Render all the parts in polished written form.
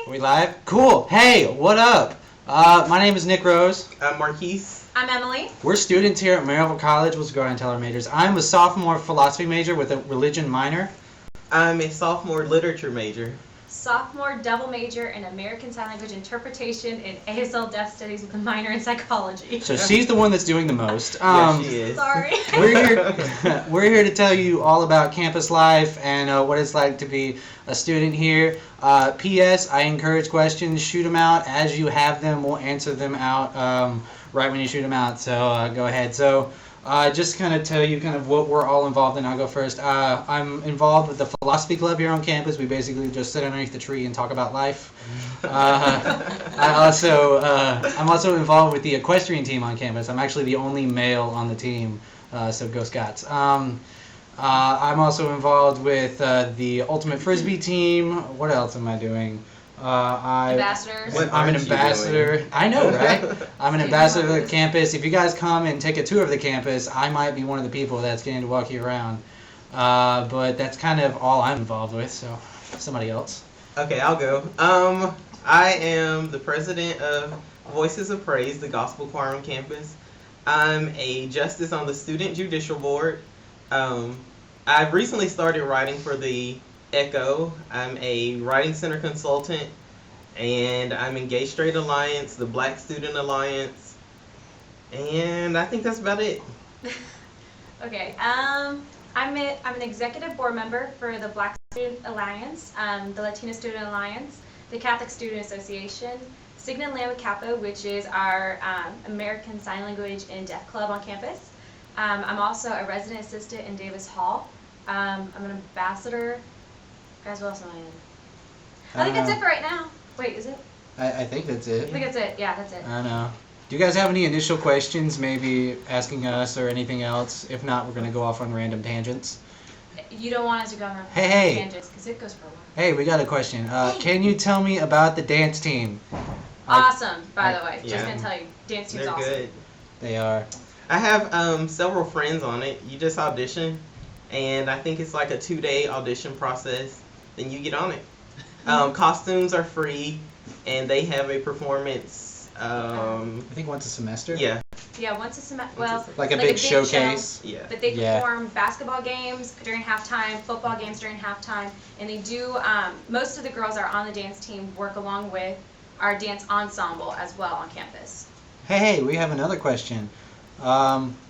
Are we live? Cool. Hey, what up? My name is Nick Rose. I'm Marquise. I'm Emily. We're students here at Maryville College. Let's go ahead and tell our majors. I'm a sophomore philosophy major with a religion minor. I'm a sophomore literature major. Sophomore double major in American Sign Language Interpretation and ASL Deaf Studies with a minor in psychology. So she's the one that's doing the most. Yes, she is. Sorry. We're here to tell you all about campus life and what it's like to be a student here. P.S. I encourage questions. Shoot them out as you have them. We'll answer them out right when you shoot them out. So go ahead. So just kind of tell you kind of what we're all involved in. I'll go first. I'm involved with the philosophy club here on campus. We basically just sit underneath the tree and talk about life. I'm also involved with the equestrian team on campus. I'm actually the only male on the team, so go Scots. I'm also involved with the ultimate frisbee team. What else am I doing? Ambassadors. I'm an ambassador. I know, right? I'm an ambassador of the campus. If you guys come and take a tour of the campus, I might be one of the people that's getting to walk you around. But that's kind of all I'm involved with, so somebody else. Okay, I'll go. I am the president of Voices of Praise, the gospel choir on campus. I'm a justice on the Student Judicial Board. I've recently started writing for the Echo. I'm a writing center consultant, and I'm in Gay Straight Alliance, the Black Student Alliance, and I think that's about it. Okay. I'm an executive board member for the Black Student Alliance, the Latino Student Alliance, the Catholic Student Association, Sigma Lambda Kappa, which is our American Sign Language and Deaf Club on campus. I'm also a resident assistant in Davis Hall. I'm an ambassador. Guys, what else am I in? I think that's it for right now. Wait, is it? I think that's it. I think that's it. Yeah, that's it. I don't know. Do you guys have any initial questions, maybe asking us or anything else? If not, we're going to go off on random tangents. You don't want us to go on Hey. tangents because it goes for a while. Hey, we got a question. Can you tell me about the dance team? Awesome, by the way. Yeah. Just going to tell you, dance team's They're awesome. good. They are. I have several friends on it. You just audition, and I think it's like a 2-day audition process. Then you get on it. Costumes are free, and they have a performance. I think once a semester. Yeah. Yeah, once a semester. Well, Like a big showcase. Show, Yeah. but they Yeah. perform basketball games during halftime, football games during halftime, and they do. Most of the girls are on the dance team work along with our dance ensemble as well on campus. Hey, we have another question.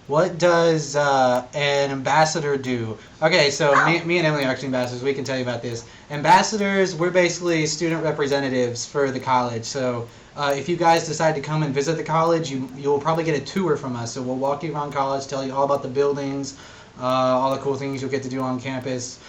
What does an ambassador do? Okay, so me and Emily are actually ambassadors. We can tell you about this. Ambassadors, we're basically student representatives for the college. So if you guys decide to come and visit the college, you'll probably get a tour from us. So we'll walk you around college, tell you all about the buildings, all the cool things you'll get to do on campus.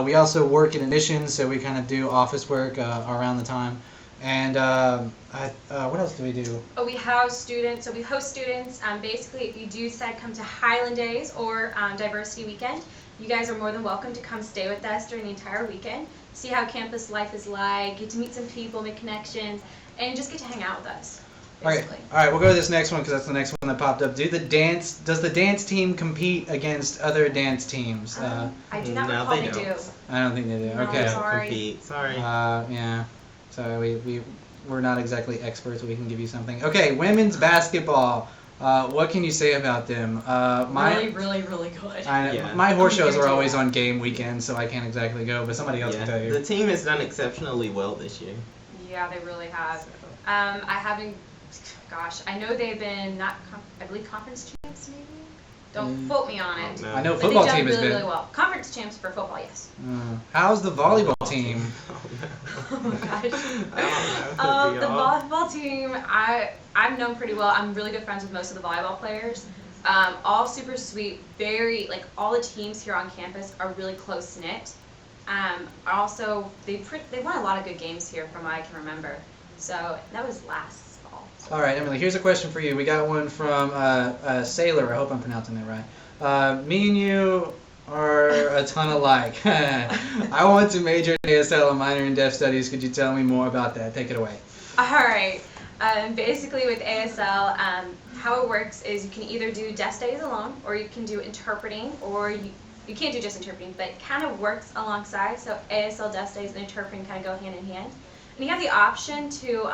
We also work in admissions, so we kind of do office work around the time. And what else do we do? Oh, we house students. So we host students. Basically, if you do decide to come to Highland Days or Diversity Weekend, you guys are more than welcome to come stay with us during the entire weekend, see how campus life is like, get to meet some people, make connections, and just get to hang out with us. Basically. All right, we'll go to this next one because that's the next one that popped up. Does the dance team compete against other dance teams? I do not No, recall they they do. don't. I don't think they do. No, Okay. sorry. Compete. Sorry. Yeah. So we're not exactly experts. We can give you something. Okay, women's basketball. What can you say about them? Really, really, really good. Yeah. My horse I'm shows here are to always do that. on game weekends, so I can't exactly go. But somebody else can tell you. The team has done exceptionally well this year. Yeah, they really have. I haven't. Gosh, I know they've been I believe conference champs maybe. Don't quote me on it. No. I know But football they've done team has really, been. really well. Conference champs for football, yes. How's the volleyball team? Oh my gosh. I don't know. The volleyball team, I've known pretty well. I'm really good friends with most of the volleyball players. All super sweet, very, like, all the teams here on campus are really close knit. Also, they won a lot of good games here from what I can remember. So that was last fall. All right, Emily, here's a question for you. We got one from Sailor. I hope I'm pronouncing that right. Me and you are a ton alike. I want to major in ASL and minor in Deaf Studies. Could you tell me more about that? Take it away. All right. Basically with ASL, how it works is you can either do Deaf Studies alone, or you can do interpreting, or you can't do just interpreting, but it kind of works alongside. So ASL, Deaf Studies, and interpreting kind of go hand in hand. And you have the option to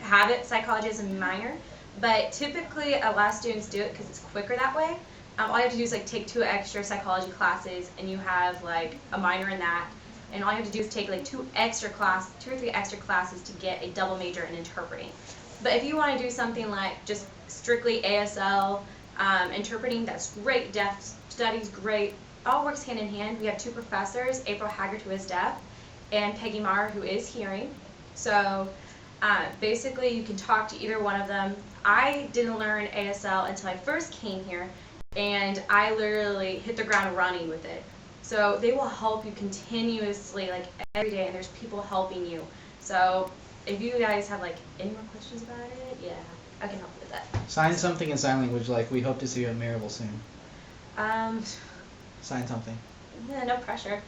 have it psychology as a minor, but typically a lot of students do it because it's quicker that way. All you have to do is like take 2 extra psychology classes, and you have like a minor in that. And all you have to do is take like 2 or 3 extra classes to get a double major in interpreting. But if you want to do something like just strictly ASL, interpreting, that's great. Deaf studies, great. All works hand in hand. We have 2 professors, April Haggard, who is deaf, and Peggy Maher, who is hearing. So basically you can talk to either one of them. I didn't learn ASL until I first came here, and I literally hit the ground running with it. So they will help you continuously, like every day, and there's people helping you. So if you guys have like any more questions about it, yeah, I can help you with that. Sign something in sign language like we hope to see you at Maryville soon. Sign something. Yeah, no pressure.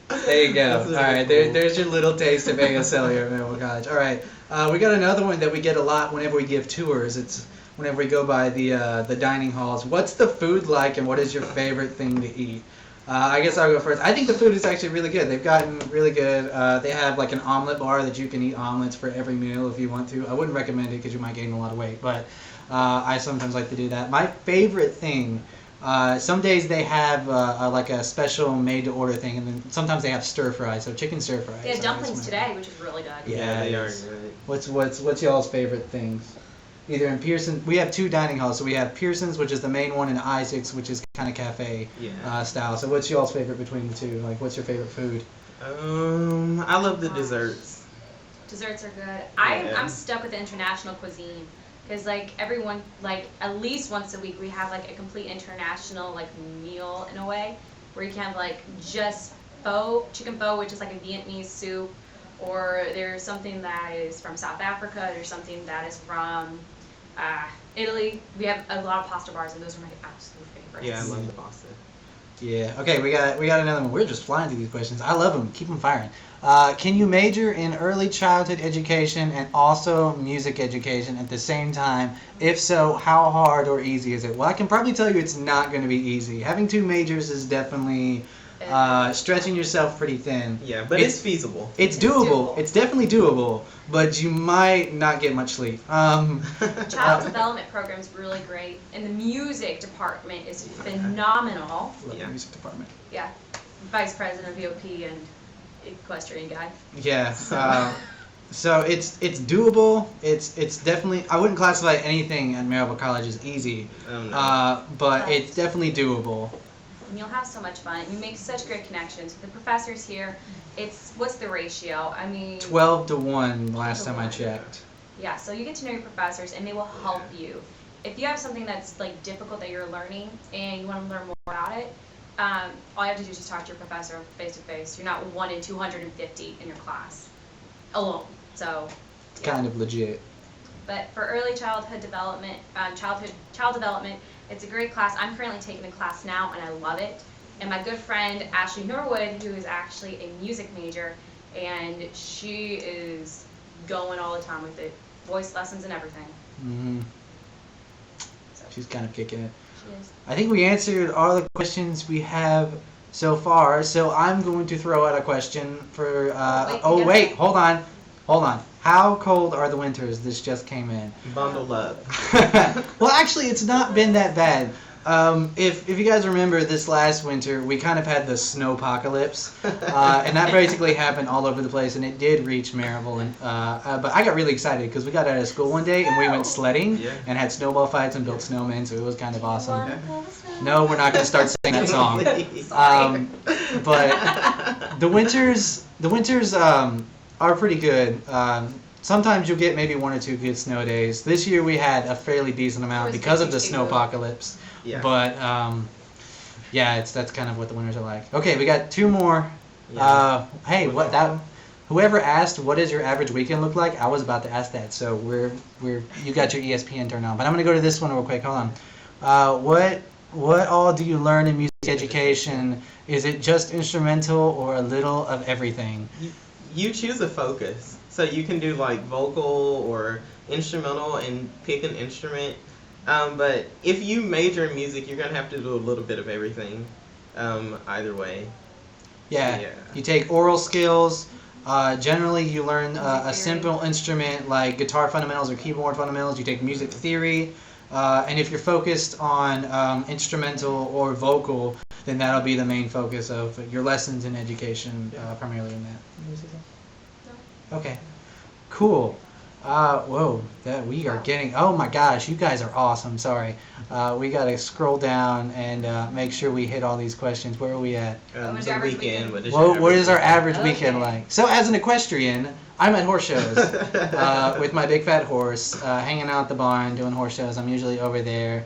There you go. All right, there's your little taste of ASL here at Maryville College. All right, we got another one that we get a lot whenever we give tours. It's whenever we go by the dining halls. What's the food like, and what is your favorite thing to eat? I guess I'll go first. I think the food is actually really good. They've gotten really good. They have like an omelet bar that you can eat omelets for every meal if you want to. I wouldn't recommend it because you might gain a lot of weight, but I sometimes like to do that. My favorite thing, some days they have like a special made-to-order thing, and then sometimes they have stir-fries, so chicken stir-fries. They had dumplings today, which is really good. Yeah, they are good. What's y'all's favorite things? Either in Pearson, we have 2 dining halls. So we have Pearson's, which is the main one, and Isaac's, which is kind of cafe style. So what's y'all's favorite between the 2? Like, what's your favorite food? I love the desserts. Desserts are good. I'm stuck with the international cuisine because like everyone, like at least once a week we have like a complete international like meal in a way where you can have like just chicken pho, which is like a Vietnamese soup, or there's something that is from South Africa. There's something that is from Italy. We have a lot of pasta bars, and those are my absolute favorites. Yeah, I love the pasta. Yeah. Okay, we got another one. We're just flying through these questions. I love them. Keep them firing. Can you major in early childhood education and also music education at the same time? If so, how hard or easy is it? Well, I can probably tell you it's not going to be easy. Having 2 majors is definitely stretching yourself pretty thin. Yeah, but it's feasible. It's doable. It's definitely doable, but you might not get much sleep. Child development program is really great, and the music department is phenomenal. Love the music department. Yeah, vice president of VOP and equestrian guy. Yeah. So it's doable. It's definitely, I wouldn't classify anything at Maryville College as easy, but it's definitely doable. And you'll have so much fun. You make such great connections. The professors here, what's the ratio? I mean, 12 to 1 last time I checked. Yeah, so you get to know your professors and they will help you. If you have something that's like difficult that you're learning and you want to learn more about it, all you have to do is just talk to your professor face to face. You're not 1 in 250 in your class alone. So it's kind of legit. But for early childhood development, child development, it's a great class. I'm currently taking a class now, and I love it. And my good friend Ashley Norwood, who is actually a music major, and she is going all the time with it, voice lessons and everything. Mm-hmm. So, she's kind of kicking it. She is. I think we answered all the questions we have so far. So I'm going to throw out a question for. Wait, hold on. How cold are the winters? This just came in. Bundle up. Well, actually, it's not been that bad. If you guys remember this last winter, we kind of had the snowpocalypse, and that basically happened all over the place, and it did reach Maryville. But I got really excited because we got out of school one day and we went sledding and had snowball fights and built snowmen, so it was kind of awesome. No, we're not going to start singing that song. But the winters are pretty good. Sometimes you'll get maybe 1 or 2 good snow days. This year we had a fairly decent amount because of the snowpocalypse. Yeah. But that's kind of what the winters are like. Okay, we got 2 more. Yeah. Hey, whoever asked what does your average weekend look like? I was about to ask that. So you got your ESPN turned on. But I'm gonna go to this one real quick. Hold on. What all do you learn in music education? Is it just instrumental or a little of everything? You choose a focus. So you can do like vocal or instrumental and pick an instrument. But if you major in music, you're going to have to do a little bit of everything. either way. Yeah. Yeah. You take oral skills. Generally, you learn Music a theory. simple instrument like guitar fundamentals or keyboard fundamentals. You take music theory. And if you're focused on instrumental or vocal, then that'll be the main focus of your lessons in education, primarily in that. Okay. Cool. Whoa, that we are getting. Oh my gosh, you guys are awesome. Sorry, we gotta scroll down and make sure we hit all these questions. Where are we at? What is The your average weekend. weekend? What is our average Okay. weekend like? So as an equestrian, I'm at horse shows with my big fat horse, hanging out at the barn doing horse shows. I'm usually over there.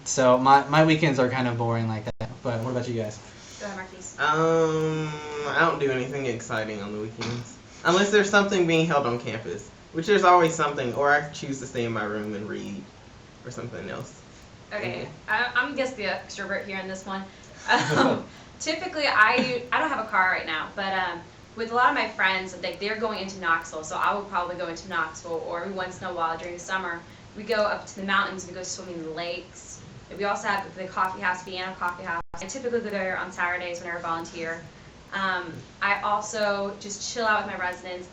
So my weekends are kind of boring like that. But what about you guys? Go ahead, Marquise. I don't do anything exciting on the weekends. Unless there's something being held on campus. Which there's always something, or I choose to stay in my room and read. Or something else. Okay, I'm guess the extrovert here in this one. Typically, I don't have a car right now, but with a lot of my friends, like they're going into Knoxville, so I would probably go into Knoxville, or every once in a while during the summer, we go up to the mountains, we go swimming in the lakes. And we also have the coffee house, Vienna Coffee House. I typically go there on Saturdays whenever I volunteer. I also just chill out with my residents.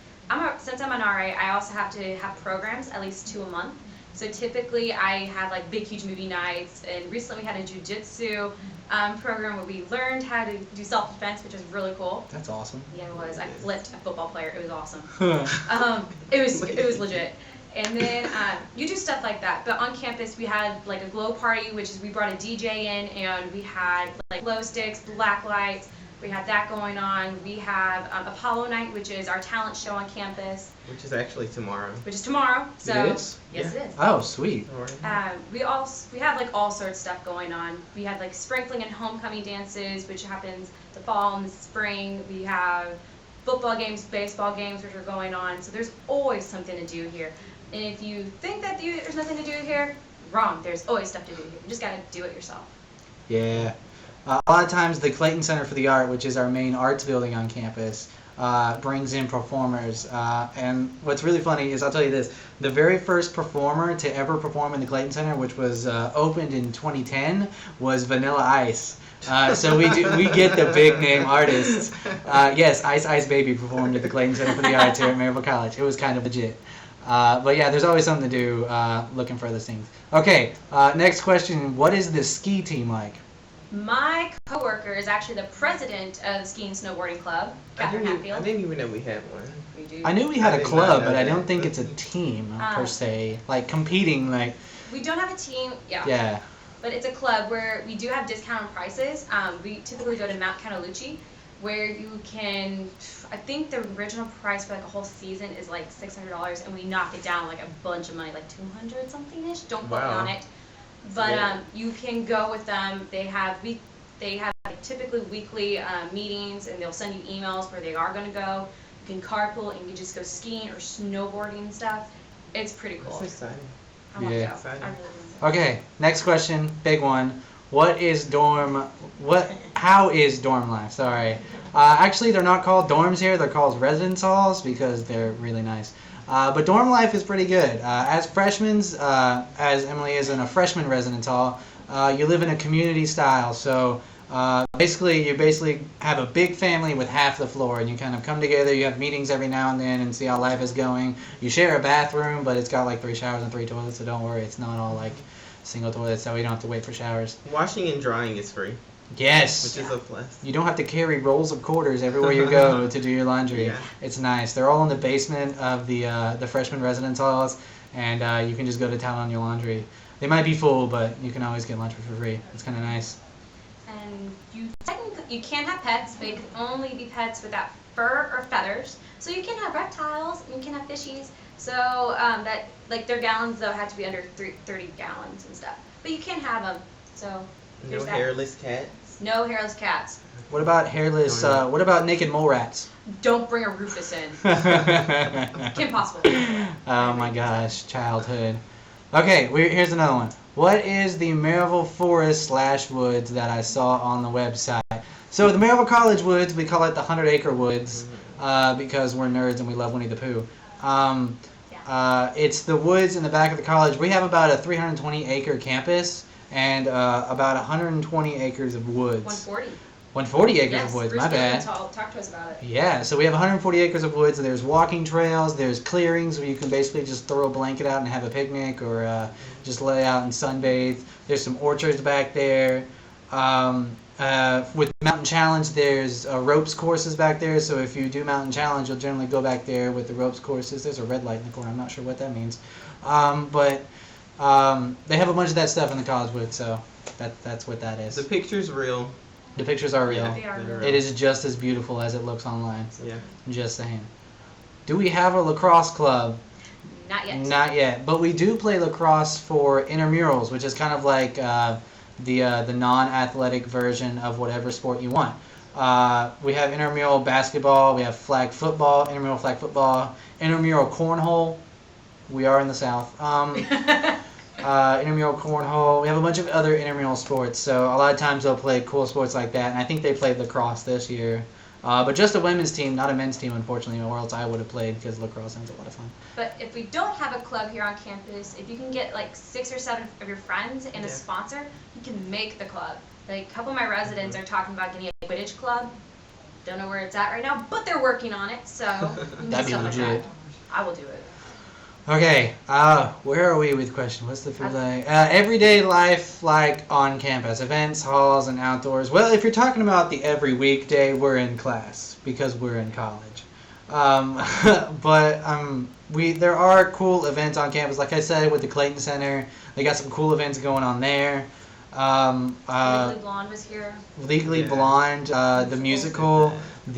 Since I'm an RA, I also have to have programs, at least 2 a month. So typically I have like big, huge movie nights, and recently we had a jiu-jitsu program where we learned how to do self-defense, which was really cool. That's awesome. Yeah, it was. I flipped a football player. It was awesome. It was legit. And then you do stuff like that. But on campus we had like a glow party, which is we brought a DJ in, and we had like glow sticks, black lights. We have that going on. We have Apollo Night, which is our talent show on campus. Which is actually tomorrow. Which is tomorrow. So It is? yes, it is. Oh, sweet. We have like all sorts of stuff going on. We had like sprinkling and homecoming dances, which happens the fall and the spring. We have football games, baseball games, which are going on. So there's always something to do here. And if you think that there's nothing to do here, wrong. There's always stuff to do here. You just gotta do it yourself. Yeah. A lot of times the Clayton Center for the Art, which is our main arts building on campus, brings in performers. And what's really funny is, I'll tell you this, the very first performer to ever perform in the Clayton Center, which was opened in 2010, was Vanilla Ice. So we get the big name artists. Yes, Ice Ice Baby performed at the Clayton Center for the Arts here at Maryville College. It was kind of legit. But yeah, there's always something to do looking for those things. Okay, next question. What is the ski team like? My coworker is actually the president of the Skiing and Snowboarding Club, Catherine I Hatfield. didn't even know we had one. We do. I knew we had I a did not club, know but I that. don't think it's a team per se. Like competing, like We don't have a team, yeah. but it's a club where we do have discounted prices. We typically go to Mount Catalucci, where you can, I think the original price for like a whole season is like $600, and we knock it down like a bunch of money, like 200 something-ish. Don't quote me Wow. on it. But you can go with them. They have like, typically weekly meetings, and they'll send you emails where they are going to go. You can carpool and you can just go skiing or snowboarding and stuff. It's pretty cool. That's exciting. I want to Yeah. go. Exciting. I really want to go. Okay, next question, big one. How is dorm life? Sorry. Actually, they're not called dorms here. They're called residence halls because they're really nice. But dorm life is pretty good. As freshmen, as Emily is in a freshman residence hall, you live in a community style. So you basically have a big family with half the floor, and you kind of come together. You have meetings every now and then and see how life is going. You share a bathroom, but it's got like 3 showers and 3 toilets, so don't worry. It's not all like single toilets, so we don't have to wait for showers. Washing and drying is free, Yes. which is a plus. You don't have to carry rolls of quarters everywhere you go to do your laundry. Yeah. It's nice. They're all in the basement of the freshman residence halls, and you can just go to town on your laundry. They might be full, but you can always get lunch for free. It's kind of nice. And you can't have pets, but you can only be pets without fur or feathers. So you can have reptiles, and you can have fishies. So that like their gallons though have to be under 30 gallons and stuff. But you can have them. So No there's that. hairless cats. No hairless cats. What about hairless? What about naked mole rats? Don't bring a Rufus in. Kim Possible. Oh my gosh, childhood. Okay, here's another one. What is the Maryville Forest / Woods that I saw on the website? So the Maryville College Woods, we call it the 100-acre woods because we're nerds and we love Winnie the Pooh. It's the woods in the back of the college. We have about a 320-acre campus, and about 120 acres of woods. 140. 140 acres Yes, of woods, Bruce my bad. Gilman talked to us about it. Yeah, so we have 140 acres of woods. There's walking trails, there's clearings where you can basically just throw a blanket out and have a picnic, or just lay out and sunbathe. There's some orchards back there. With Mountain Challenge, there's ropes courses back there, so if you do Mountain Challenge, you'll generally go back there with the ropes courses. There's a red light in the corner, I'm not sure what that means. But they have a bunch of that stuff in the College Woods, so that's what that is. The picture's real. The pictures are real. Yeah, They are they're real. It is just as beautiful as it looks online. Yeah. Just saying. Do we have a lacrosse club? Not yet. Not yet, but we do play lacrosse for intramurals, which is kind of like the non-athletic version of whatever sport you want. We have intramural basketball, we have flag football, intramural cornhole. We are in the South. Intramural cornhole. We have a bunch of other intramural sports, so a lot of times they'll play cool sports like that, and I think they played lacrosse this year. But just a women's team, not a men's team, unfortunately, or else I would have played, because lacrosse sounds a lot of fun. But if we don't have a club here on campus, if you can get like 6 or 7 of your friends and a Yeah. sponsor, you can make the club. Like a couple of my residents are talking about getting a Quidditch club. Don't know where it's at right now, but they're working on it, so we need That'd be stuff like legit. that. I will do it. Okay, where are we with question? What's the food like? Everyday life, like on campus, events, halls, and outdoors. Well, if you're talking about the every weekday, we're in class because we're in college. But there are cool events on campus. Like I said, with the Clayton Center, they got some cool events going on there. Legally Blonde was here. Legally Yeah. Blonde, the Supposed musical, to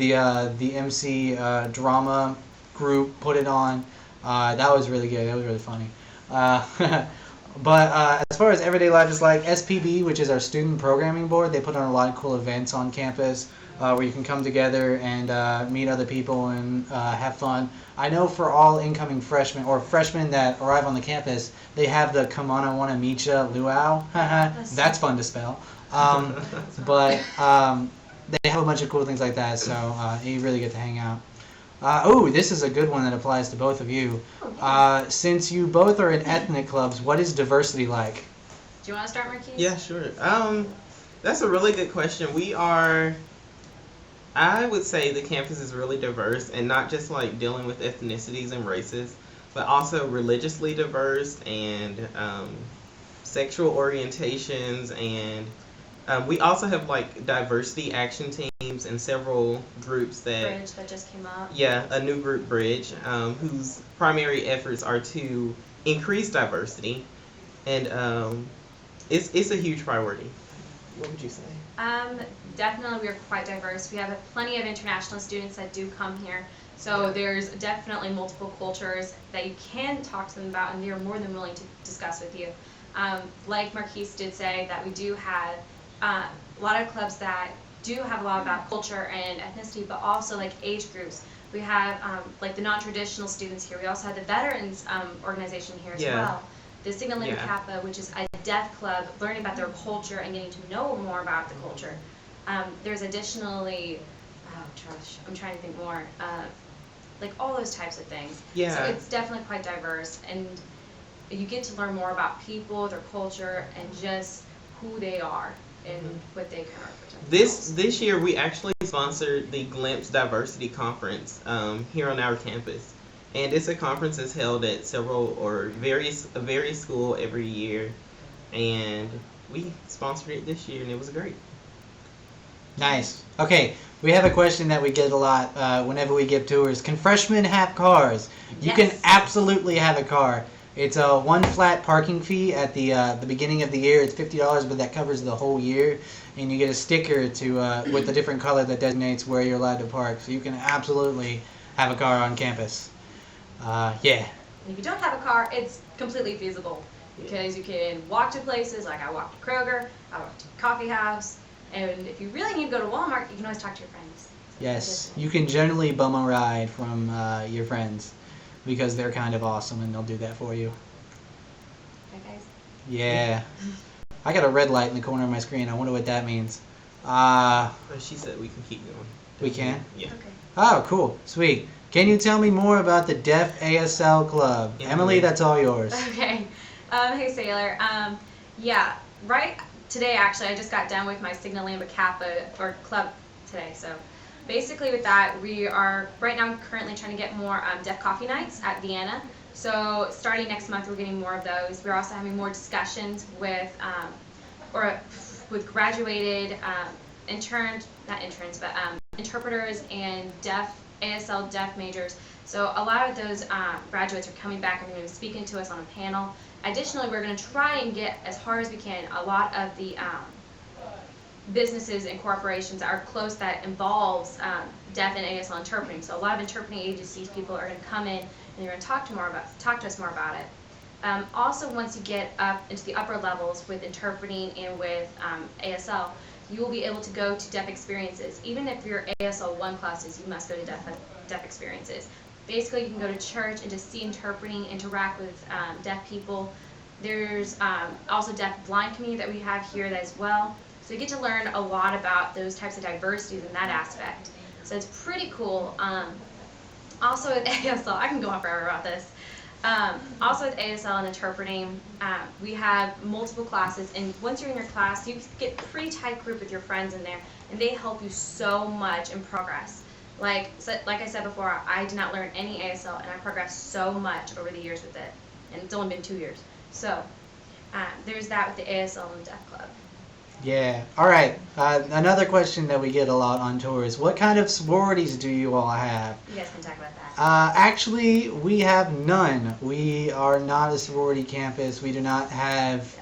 the MC drama group put it on. That was really good. That was really funny. But as far as everyday life is like, SPB, which is our student programming board, they put on a lot of cool events on campus where you can come together and meet other people and have fun. I know for all incoming freshmen or freshmen that arrive on the campus, they have the Come On, I Want to Meet Ya luau. That's fun to spell. But they have a bunch of cool things like that, so you really get to hang out. This is a good one that applies to both of you. Since you both are in ethnic clubs, what is diversity like? Do you want to start, Marquise? Yeah, sure. That's a really good question. I would say the campus is really diverse, and not just like dealing with ethnicities and races, but also religiously diverse and sexual orientations, and we also have like diversity action teams and several groups that Bridge that just came up. yeah, a new group, Bridge, whose primary efforts are to increase diversity, and it's a huge priority. What would you say? Definitely we are quite diverse. We have plenty of international students that do come here. So there's definitely multiple cultures that you can talk to them about, and they're more than willing to discuss with you. Like Marquise did say, that we do have a lot of clubs that do have a lot about culture and ethnicity, but also like age groups. We have like the non-traditional students here. We also have the veterans organization here as Yeah. well. The Sigma Lambda Yeah. Kappa, which is a deaf club, learning about their culture and getting to know more about the culture. There's additionally, I'm trying to think more, like all those types of things. Yeah. So it's definitely quite diverse, and you get to learn more about people, their culture, and just who they are and what they kind of represent. This year we actually sponsored the Glimpse Diversity Conference here on our campus, and it's a conference that's held at various school every year, and we sponsored it this year, and it was great. Nice. Okay, we have a question that we get a lot whenever we give tours. Can freshmen have cars? You can Yes. absolutely have a car. It's a one flat parking fee at the beginning of the year. It's $50, but that covers the whole year, and you get a sticker with a different color that designates where you're allowed to park. So you can absolutely have a car on campus. Yeah. And if you don't have a car, it's completely feasible because you can walk to places like I walked to Kroger, I walked to a coffee house, and if you really need to go to Walmart, you can always talk to your friends. Yes, you can generally bum a ride from your friends because they're kind of awesome and they'll do that for you. Okay, guys? Yeah. I got a red light in the corner of my screen. I wonder what that means. But she said we can keep going. We can? Yeah. Okay. Oh, cool. Sweet. Can you tell me more about the Deaf ASL Club? Emily. Emily, that's all yours. Okay. Hey, Sailor. Yeah, right today, actually, I just got done with my Sigma Lambda Kappa or club today. So basically with that, we are right now currently trying to get more deaf coffee nights at Vienna. So starting next month, we're getting more of those. We're also having more discussions with graduated interpreters and ASL deaf majors. So a lot of those graduates are coming back and they're going to be speaking to us on a panel. Additionally, we're going to try and get, as hard as we can, a lot of the businesses and corporations that are close that involves deaf and ASL interpreting. So a lot of interpreting agencies, people are going to come in and they're going to talk to us more about it. Also, once you get up into the upper levels with interpreting and with ASL, you will be able to go to deaf experiences. Even if you're ASL 1 classes, you must go to deaf experiences. Basically, you can go to church and just see interpreting, interact with deaf people. There's also deaf blind community that we have here as well. So you get to learn a lot about those types of diversities in that aspect. So it's pretty cool. Also with ASL, I can go on forever about this. Also with ASL and interpreting, we have multiple classes, and once you're in your class, you get a pretty tight group with your friends in there, and they help you so much in progress. Like I said before, I did not learn any ASL, and I progressed so much over the years with it, and it's only been 2 years. So there's that with the ASL and the Deaf Club. Yeah. All right. Another question that we get a lot on tours: what kind of sororities do you all have? You guys can talk about that. Actually, we have none. We are not a sorority campus. We do not have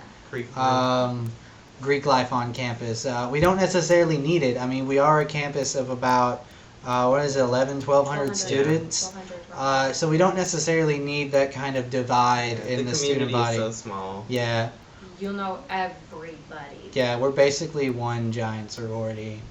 Greek life on campus. We don't necessarily need it. I mean, we are a campus of about 1,200 students. 1,200. So we don't necessarily need that kind of divide in the student body. The community is so small. Yeah. You'll know everybody. Yeah, we're basically one giant sorority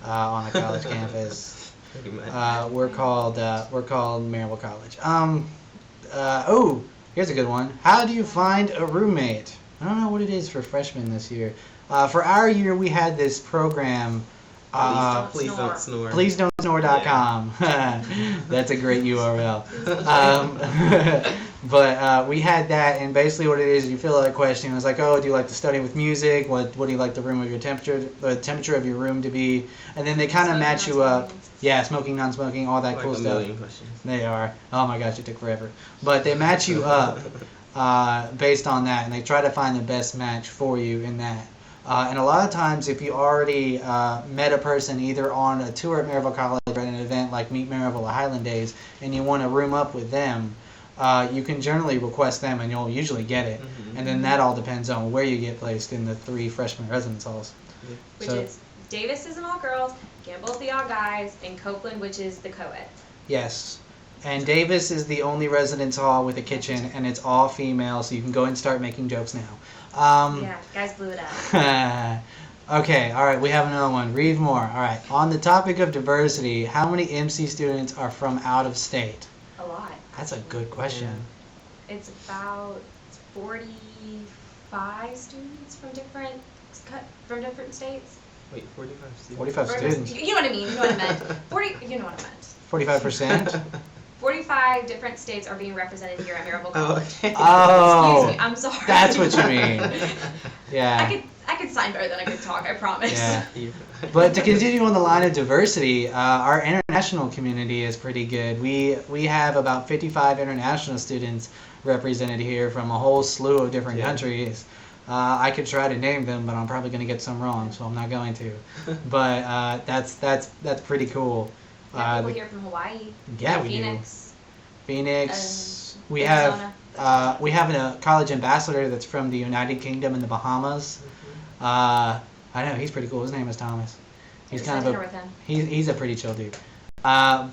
on a college campus. Pretty much. We're called Maryville College. Oh, here's a good one. How do you find a roommate? I don't know what it is for freshmen this year. For our year, we had this program. Please don't snore. PleaseDon'tSnore.com. That's a great URL. But we had that, and basically what it is, you fill out a question. It's like, oh, do you like to study with music? What do you like the temperature of your room to be? And then they kind of match you up. Yeah, smoking, non-smoking, all that Like cool a stuff. million questions. They are. Oh my gosh, it took forever. But they match you up based on that, and they try to find the best match for you in that. And a lot of times, if you already met a person either on a tour at Maryville College or at an event like Meet Maryville or Highland Days, and you want to room up with them, you can generally request them, and you'll usually get it. Mm-hmm. And then that all depends on where you get placed in the 3 freshman residence halls. Which is Davis is an all-girls, Gamble's the all-guys, and Copeland, which is the co-ed. Yes. And Davis is the only residence hall with a kitchen, and it's all female, so you can go and start making jokes now. Yeah, guys blew it up. Okay, all right, we have another one. Read more. All right, on the topic of diversity, how many MC students are from out of state? A lot. That's a good question. It's about 45 students from different states. Wait, 45 students? 45 students. You know what I mean. You know what I meant. 40. You know what I meant. 45%? 45 different states are being represented here at Maryville College. Okay. Oh. Excuse me, I'm sorry. That's what you mean. Yeah. I could sign better than I could talk, I promise. Yeah. But to continue on the line of diversity, our international community is pretty good. We have about 55 international students represented here from a whole slew of different countries. I could try to name them, but I'm probably going to get some wrong, so I'm not going to. But that's pretty cool. We have people here from Hawaii. Yeah, we Phoenix. do. Phoenix. We Arizona. have a college ambassador that's from the United Kingdom and the Bahamas. I know, he's pretty cool. His name is Thomas. He's kind of with him. he's a pretty chill dude. Yeah.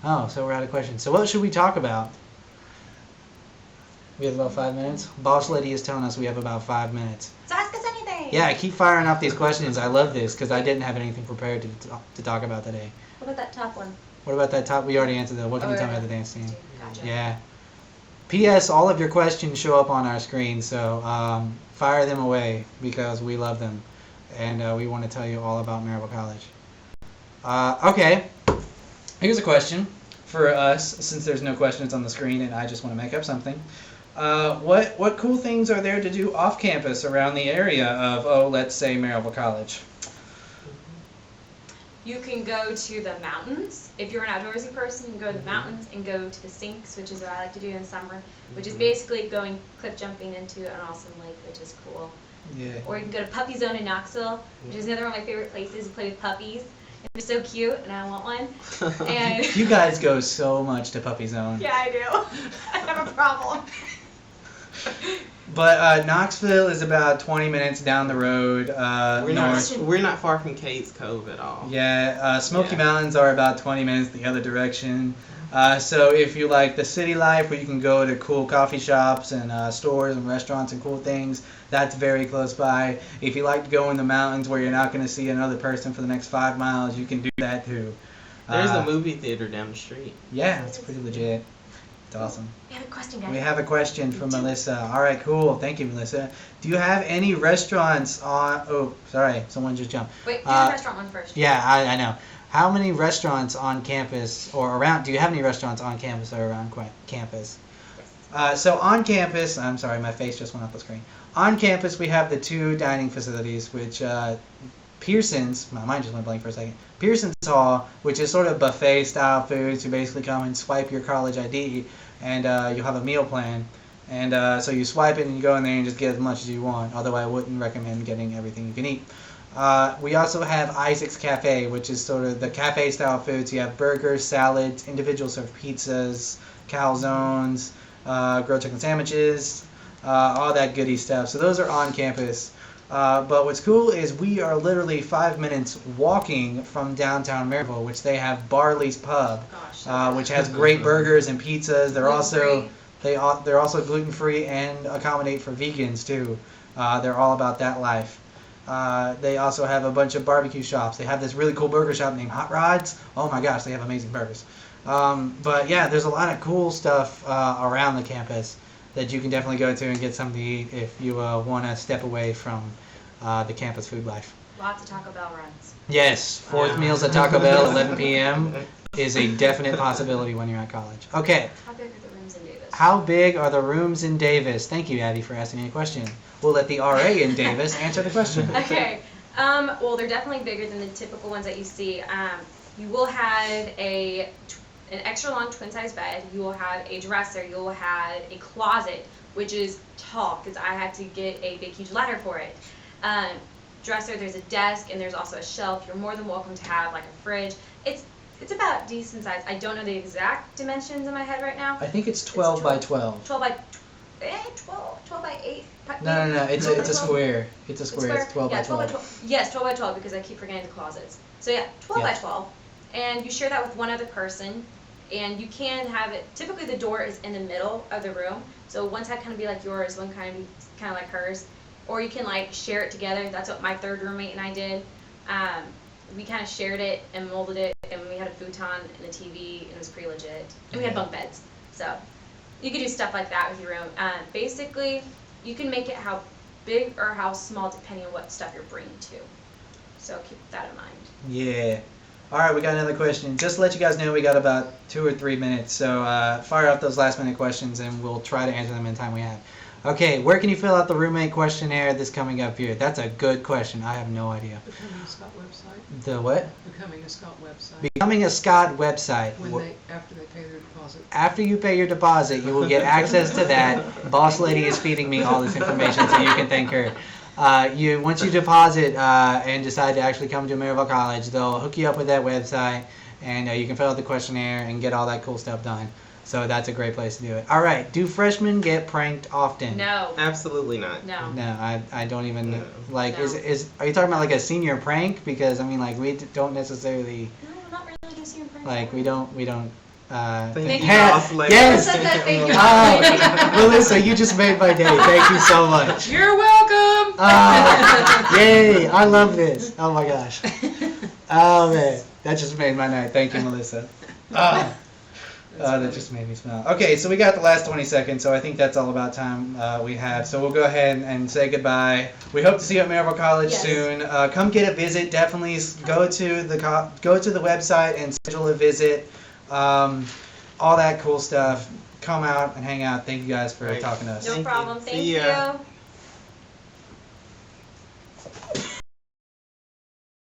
Oh, so we're out of questions. So what should we talk about? We have about 5 minutes. Boss lady is telling us we have about 5 minutes. So ask us anything. Yeah, keep firing off these questions. I love this because I didn't have anything prepared to talk about today. What about that top one? What about that top? We already answered that. What can you tell me about the dance team? Gotcha. Yeah. P.S. All of your questions show up on our screen, so fire them away because we love them, and we want to tell you all about Maryville College. Okay. Here's a question for us, since there's no questions on the screen and I just want to make up something. What cool things are there to do off campus around the area of, let's say Maryville College? You can go to the mountains. If you're an outdoorsy person, you can go to the mountains and go to the sinks, which is what I like to do in summer, which is basically going cliff jumping into an awesome lake, which is cool. Yeah. Or you can go to Puppy Zone in Knoxville, which is another one of my favorite places to play with puppies. They're so cute, and I want one. And You guys go so much to Puppy Zone. yeah, I do. I have a problem. But Knoxville is about 20 minutes down the road north. We're not far from Cades Cove at all. Yeah, Smoky Yeah. Mountains are about 20 minutes the other direction. So if you like the city life where you can go to cool coffee shops and stores and restaurants and cool things, that's very close by. If you like to go in the mountains where you're not going to see another person for the next 5 miles, you can do that too. There's a movie theater down the street. Yeah, it's pretty legit. It's awesome. We have a question, guys. We have a question from Melissa. All right, cool. Thank you, Melissa. Do you have any restaurants on... Oh, sorry. Someone just jumped. Wait, do the restaurant one first. Yeah, I know. How many restaurants on campus or around... Do you have any restaurants on campus or around campus? So on campus... I'm sorry, my face just went off the screen. On campus, we have the 2 dining facilities, which... Pearson's... My mind just went blank for a second. Pearson's Hall, which is sort of buffet-style foods. You basically come and swipe your college ID, and you'll have a meal plan. And so you swipe it, and you go in there and just get as much as you want, although I wouldn't recommend getting everything you can eat. We also have Isaac's Cafe, which is sort of the cafe-style foods. You have burgers, salads, individual served pizzas, calzones, grilled chicken sandwiches, all that goody stuff. So those are on campus. But what's cool is we are literally 5 minutes walking from downtown Maryville, which they have Barley's Pub, which has great burgers and pizzas. They're also they're also gluten-free and accommodate for vegans too. They're all about that life. They also have a bunch of barbecue shops. They have this really cool burger shop named Hot Rods. Oh my gosh, they have amazing burgers. But yeah, there's a lot of cool stuff around the campus that you can definitely go to and get something to eat if you want to step away from the campus food life. Lots of Taco Bell runs. Yes, fourth meals at Taco Bell, 11 p.m. is a definite possibility when you're at college. Okay. How big are the rooms in Davis? How big are the rooms in Davis? Thank you, Abby, for asking me a question. We'll let the RA in Davis answer the question. Okay. Well, they're definitely bigger than the typical ones that you see. You will have an extra long twin size bed. You will have a dresser. You will have a closet, which is tall because I had to get a big, huge ladder for it. Dresser, there's a desk, and there's also a shelf. You're more than welcome to have like a fridge. It's about decent size. I don't know the exact dimensions in my head right now. I think it's 12 by 12. 12 by 8. No. It's a square. It's a square. It's 12 by 12. 12 by 12. Yes, 12 by 12 because I keep forgetting the closets. So yeah, 12 by 12. And you share that with one other person. And you can have it, typically the door is in the middle of the room. So one side kind of be like yours, one kind of like hers. Or you can like share it together. That's what my third roommate and I did. We kind of shared it and molded it, and we had a futon and a TV, and it was pretty legit. And we had bunk beds. So you could do stuff like that with your room. Basically, you can make it how big or how small depending on what stuff you're bringing to. So keep that in mind. Yeah. All right, we got another question. Just to let you guys know, we got about 2 or 3 minutes. So fire out those last minute questions, and we'll try to answer them in the time we have. Okay, where can you fill out the roommate questionnaire that's coming up here? That's a good question. I have no idea. Becoming a Scott website. The what? Becoming a Scott website. Becoming a Scott website. After they pay their deposit. After you pay your deposit, you will get access to that. Boss lady is feeding me all this information, so you can thank her. Once you deposit and decide to actually come to Maryville College, they'll hook you up with that website, and you can fill out the questionnaire and get all that cool stuff done. So that's a great place to do it. All right, do freshmen get pranked often? No. Absolutely not. No. No, I don't even No. like. No. Are you talking about like a senior prank? Because I mean, like we don't necessarily No, not really do senior prank. like we don't. Thank you, boss lady. Yes. Said that, thank you. Melissa, you just made my day. Thank you so much. You're welcome! Yay! I love this. Oh my gosh. Oh man, that just made my night. Thank you, Melissa. That just made me smile. Okay, so we got the last 20 seconds, so I think that's all about time we have. So we'll go ahead and say goodbye. We hope to see you at Maryville College Yes. soon. Come get a visit. Definitely go to the website and schedule a visit. All that cool stuff. come out and hang out. Thank you guys for Right. talking to us. No Thank you. problem. See Thank ya. you.